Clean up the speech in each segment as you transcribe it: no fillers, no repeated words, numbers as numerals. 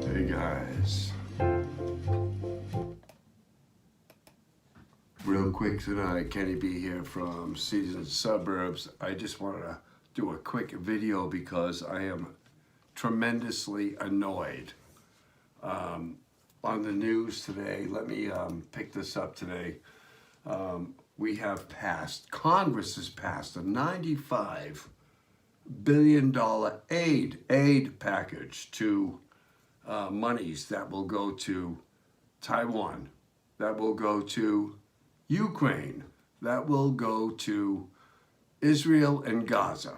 Hey guys, real quick tonight, Kenny B here from Seasoned Suburbs. I just wanted to do a quick video because I am tremendously annoyed. On the news today, let me pick this up today. We have passed, Congress has passed a $95 billion aid package to monies that will go to Taiwan, that will go to Ukraine, that will go to Israel and Gaza.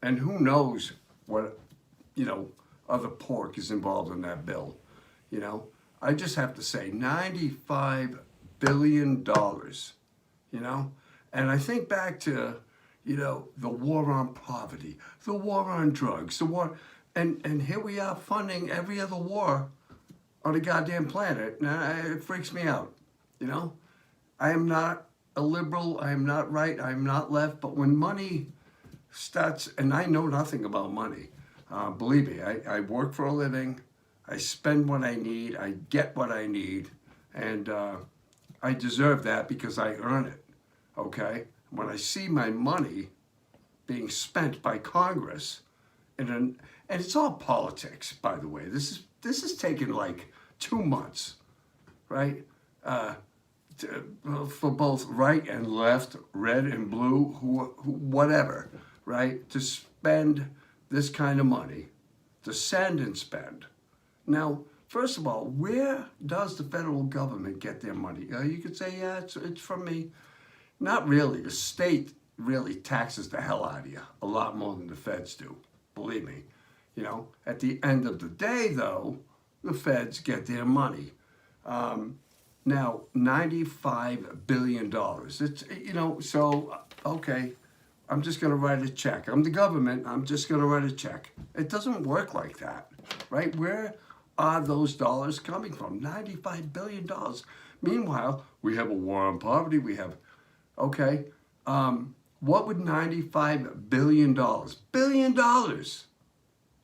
And who knows what, other pork is involved in that bill. I just have to say $95 billion, and I think back to, the war on poverty, the war on drugs, the war, and here we are funding every other war on the goddamn planet. And it freaks me out, I am not a liberal, I am not right, I am not left, but when money starts, and I know nothing about money, believe me, I work for a living, I spend what I need, I get what I need, and I deserve that because I earn it, okay? When I see my money being spent by Congress, and it's all politics, by the way. This is taken like 2 months, right? For both right and left, red and blue, whatever, right? To spend this kind of money, to send and spend. Now, first of all, where does the federal government get their money? You could say, yeah, it's from me. Not really. The state really taxes the hell out of you, a lot more than the feds do, believe me. At the end of the day, though, the feds get their money. Now, $95 billion. It's, so, okay, I'm just going to write a check. I'm the government. I'm just going to write a check. It doesn't work like that, right? Where are those dollars coming from? $95 billion. Meanwhile, we have a war on poverty. We have, okay, what would $95 billion,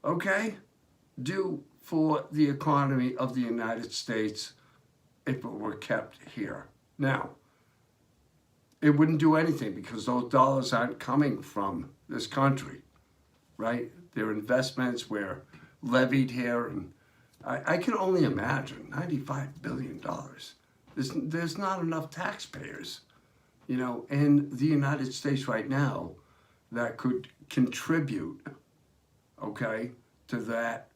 okay, do for the economy of the United States if it were kept here? Now, it wouldn't do anything because those dollars aren't coming from this country, right? Their investments were levied here, and I can only imagine $95 billion. There's not enough taxpayers, in the United States right now that could contribute, okay, to that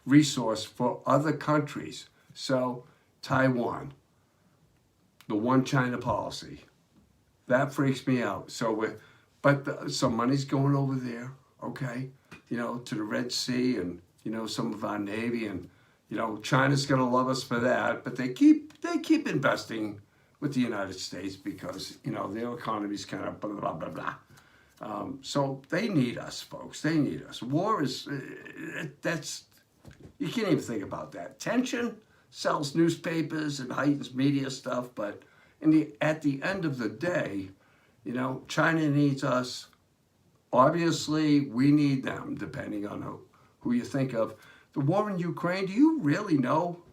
resource for other countries. So Taiwan, the one China policy, that freaks me out. So some money's going over there, okay, to the Red Sea and, some of our Navy, and, China's going to love us for that, but they keep investing with the United States because, their economy's kind of blah, blah, blah, blah. So they need us, folks. They need us. War is, you can't even think about that. Tension sells newspapers and heightens media stuff, but at the end of the day, China needs us. Obviously, we need them, depending on who you think of. The war in Ukraine, do you really know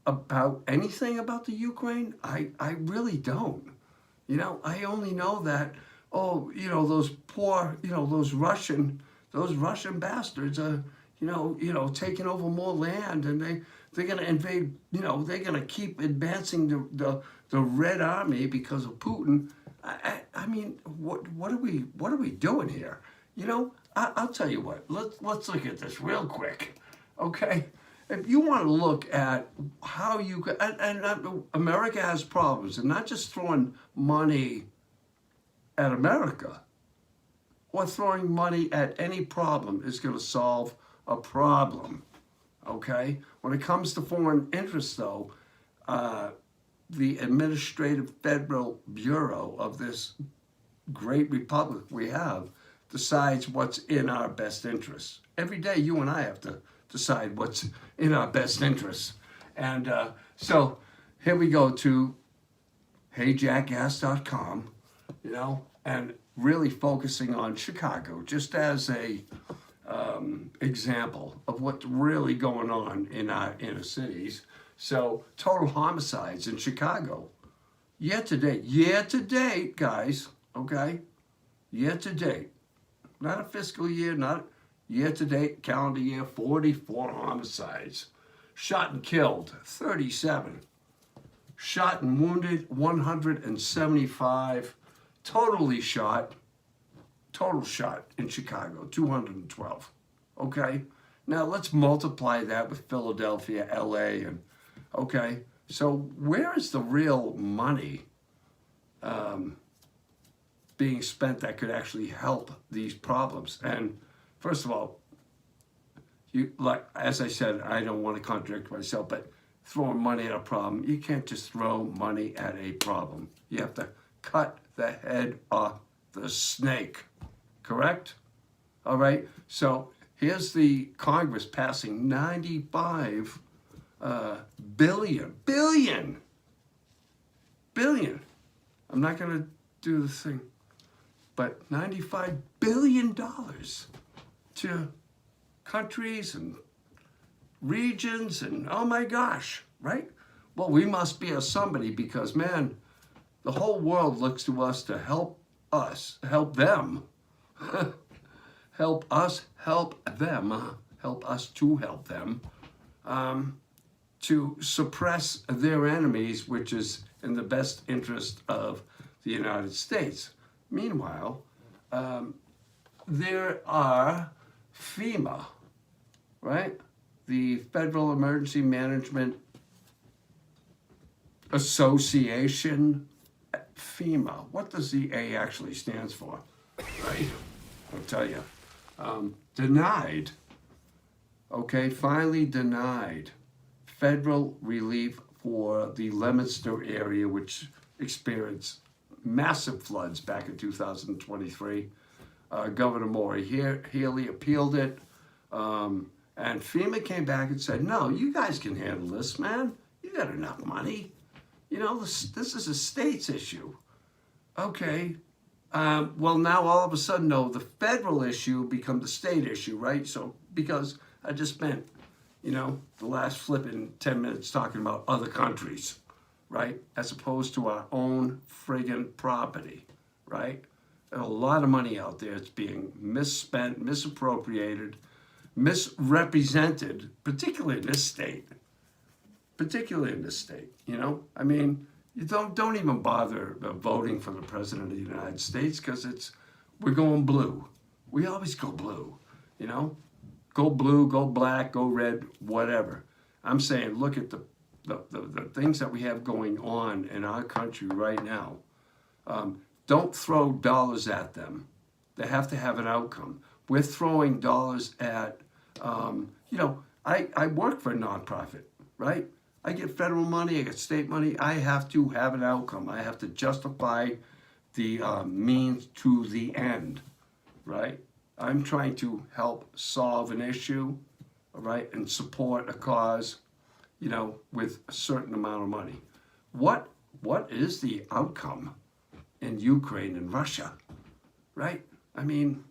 about anything about the Ukraine? I really don't. I only know that, those poor, those Russian bastards are, taking over more land, and they're going to invade, they're going to keep advancing the Red Army because of Putin. I mean, what are we doing here? I'll tell you what. Let's look at this real quick, okay? If you want to look at how you could, and America has problems, and not just throwing money at America, or throwing money at any problem is going to solve a problem, okay? When it comes to foreign interests, though, the Administrative Federal Bureau of this great republic we have decides what's in our best interests. Every day, you and I have to decide what's in our best interests. And so here we go to heyjackass.com, and really focusing on Chicago, just as a example of what's really going on in our inner cities. So total homicides in Chicago, year to date, guys, okay? Year to date, not a fiscal year, not year to date, calendar year, 44 homicides. Shot and killed, 37. Shot and wounded, 175. Total shot in Chicago, 212. Okay? Now let's multiply that with Philadelphia, LA, and okay? So where is the real money being spent that could actually help these problems? And first of all, as I said, I don't want to contradict myself, but throwing money at a problem, you can't just throw money at a problem. You have to cut the head off the snake, correct? All right, so here's the Congress passing 95 billion. I'm not going to do the thing, but $95 billion to countries and regions, and oh my gosh, right? Well, we must be a somebody because, man, the whole world looks to us to help them, help us to help them, to suppress their enemies, which is in the best interest of the United States. Meanwhile, there are FEMA, right? The Federal Emergency Management Association, FEMA. What does the A actually stands for, right? I'll tell you. Denied, okay, finally denied federal relief for the Leominster area, which experienced massive floods back in 2023. Governor Maury Healey appealed it, and FEMA came back and said, no, you guys can handle this, man. You got enough money. You know, this is a state's issue. Okay, well, now all of a sudden, no, the federal issue becomes the state issue, right? So, because I just spent, the last flipping 10 minutes talking about other countries, right? As opposed to our own friggin' property, right? There's a lot of money out there. It's being misspent, misappropriated, misrepresented, particularly in this state. I mean, you don't even bother voting for the president of the United States because we're going blue. We always go blue, Go blue, go black, go red, whatever. I'm saying, look at the things that we have going on in our country right now. Don't throw dollars at them. They have to have an outcome. We're throwing dollars at, I work for a nonprofit, right? I get federal money, I get state money. I have to have an outcome. I have to justify the means to the end, right? I'm trying to help solve an issue, all right, and support a cause, with a certain amount of money. What is the outcome in Ukraine and Russia, right? I mean,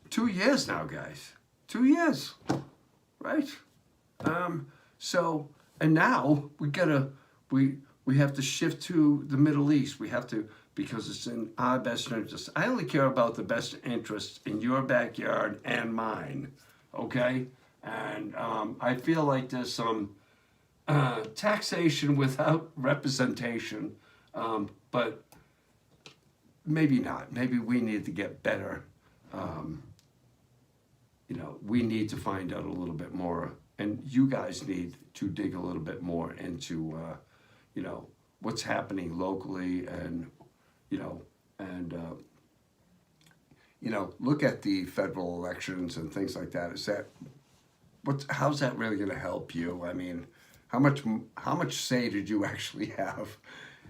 2 years now, guys. 2 years, right? And now we have to shift to the Middle East. We have to, because it's in our best interest. I only care about the best interests in your backyard and mine, okay? And I feel like there's some taxation without representation, but maybe not. Maybe we need to get better. We need to find out a little bit more, and you guys need to dig a little bit more into, what's happening locally, and look at the federal elections and things like that. How's that really going to help you? I mean, how much say did you actually have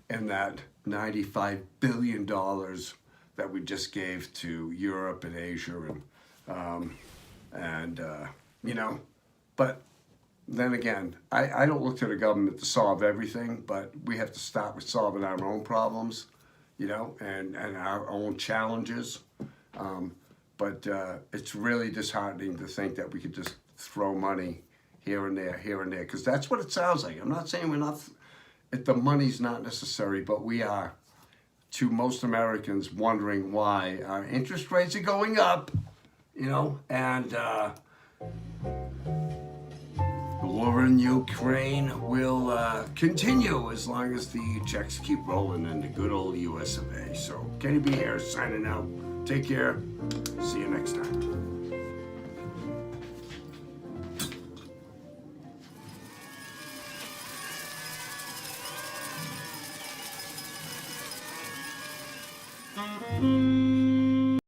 in that $95 billion that we just gave to Europe and Asia, but then again, I don't look to the government to solve everything, but we have to start with solving our own problems, and our own challenges. But it's really disheartening to think that we could just throw money here and there, because that's what it sounds like. I'm not saying we're not, the money's not necessary, but we are, to most Americans, wondering why our interest rates are going up, and the war in Ukraine will continue as long as the checks keep rolling in the good old US of A. So, Kenny B here, signing out. Take care. See you next time.